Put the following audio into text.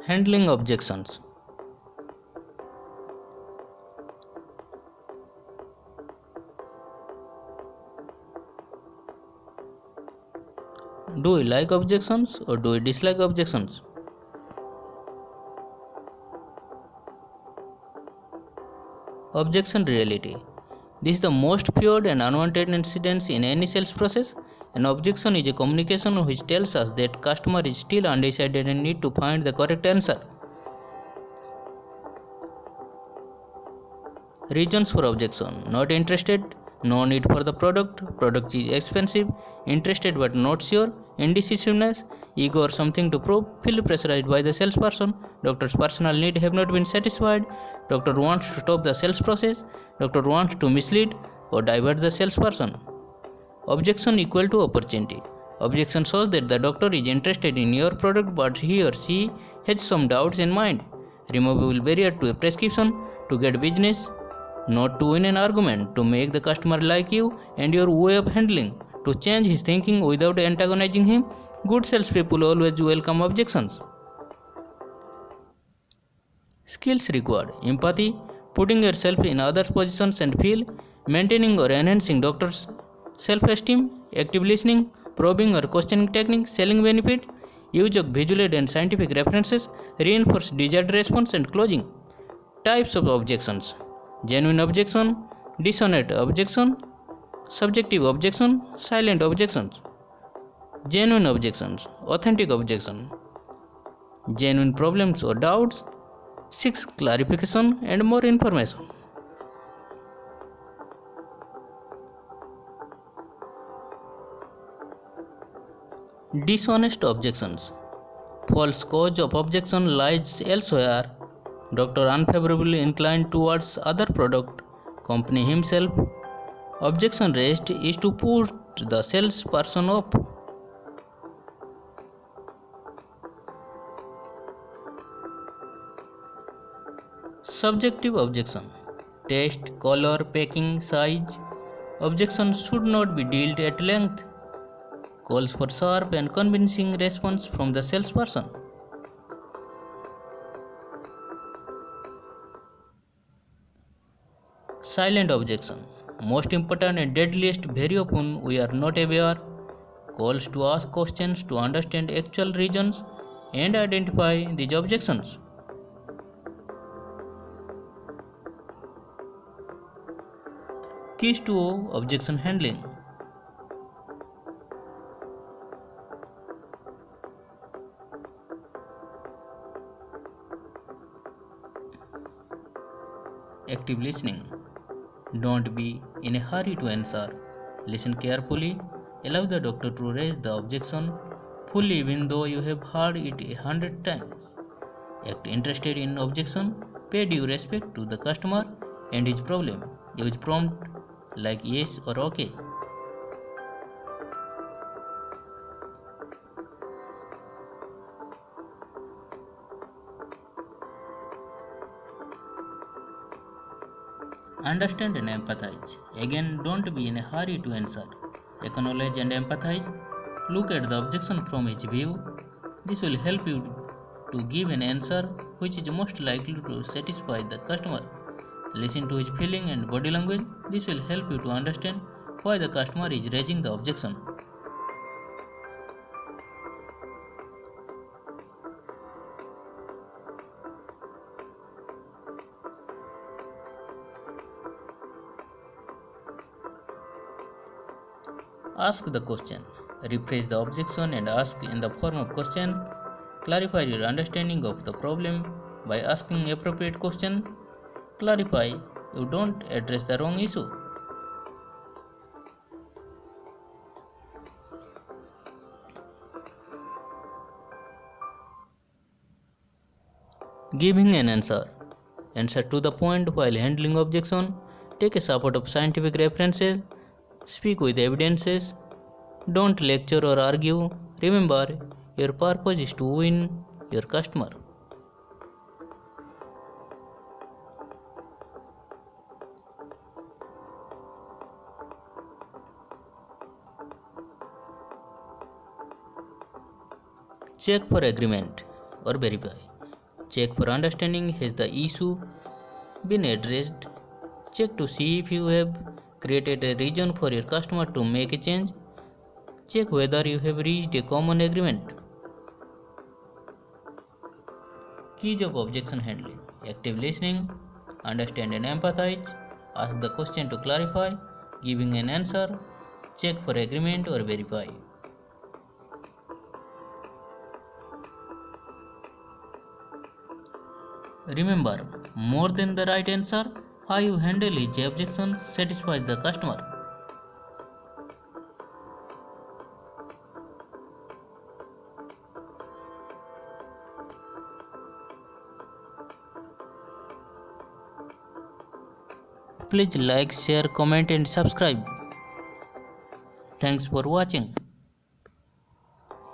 Handling objections. Do we like objections or do we dislike objections? Objection reality. This is the most feared and unwanted incidents in any sales process. An objection is a communication which tells us that customer is still undecided and need to find the correct answer. Reasons for objection: not interested, no need for the product is expensive, interested but not sure, indecisiveness, ego or something to prove, feel pressurized by the salesperson, doctor's personal need have not been satisfied, doctor wants to stop the sales process, doctor wants to mislead or divert the salesperson. Objection equal to opportunity. Objection shows that the doctor is interested in your product but he or she has some doubts in mind. Removable barrier to a prescription, to get business, not to win an argument, to make the customer like you and your way of handling, to change his thinking without antagonizing him. Good salespeople always welcome objections. Skills required: empathy, putting yourself in others' positions and feel, maintaining or enhancing doctors' self esteem, active listening, probing or questioning technique, selling benefit, use of visual aid and scientific references, reinforce desired response and closing. Types of objections: genuine objection, dishonest objection, subjective objection, silent objections. Genuine objections, authentic objection, genuine problems or doubts, seeks clarification and more information. Dishonest objections, false cause of objection lies elsewhere, doctor unfavorably inclined towards other product, company himself. Objection raised is to put the salesperson off. Subjective objection, taste, color, packing, size. Objection should not be dealt at length. Calls for sharp and convincing response from the salesperson. Silent objection, most important and deadliest. Very often we are not aware. Calls to ask questions to understand actual reasons and identify these objections. Keys to objection handling. Active listening. Don't be in a hurry to answer. Listen carefully. Allow the doctor to raise the objection fully even though you have heard it 100 times. Act interested in objection. Pay due respect to the customer and his problem. Use prompt like yes or okay. Understand and empathize. Again, don't be in a hurry to answer. Acknowledge and empathize. Look at the objection from his view. This will help you to give an answer which is most likely to satisfy the customer. Listen to his feeling and body language. This will help you to understand why the customer is raising the objection. Ask the question. Rephrase the objection and ask in the form of question. Clarify your understanding of the problem by asking appropriate question. Clarify, you don't address the wrong issue. Giving an answer. Answer to the point while handling objection. Take a support of scientific references. Speak with evidences. Don't lecture or argue. Remember, your purpose is to win your customer. Check for agreement or verify. Check for understanding has the issue been addressed. Check to see if you have created a reason for your customer to make a change. Check whether you have reached a common agreement. Keys of objection handling: active listening, understand and empathize, ask the question to clarify, giving an answer, check for agreement or verify. Remember, more than the right answer, how you handle each objection satisfies the customer. Please like, share, comment and subscribe. Thanks for watching.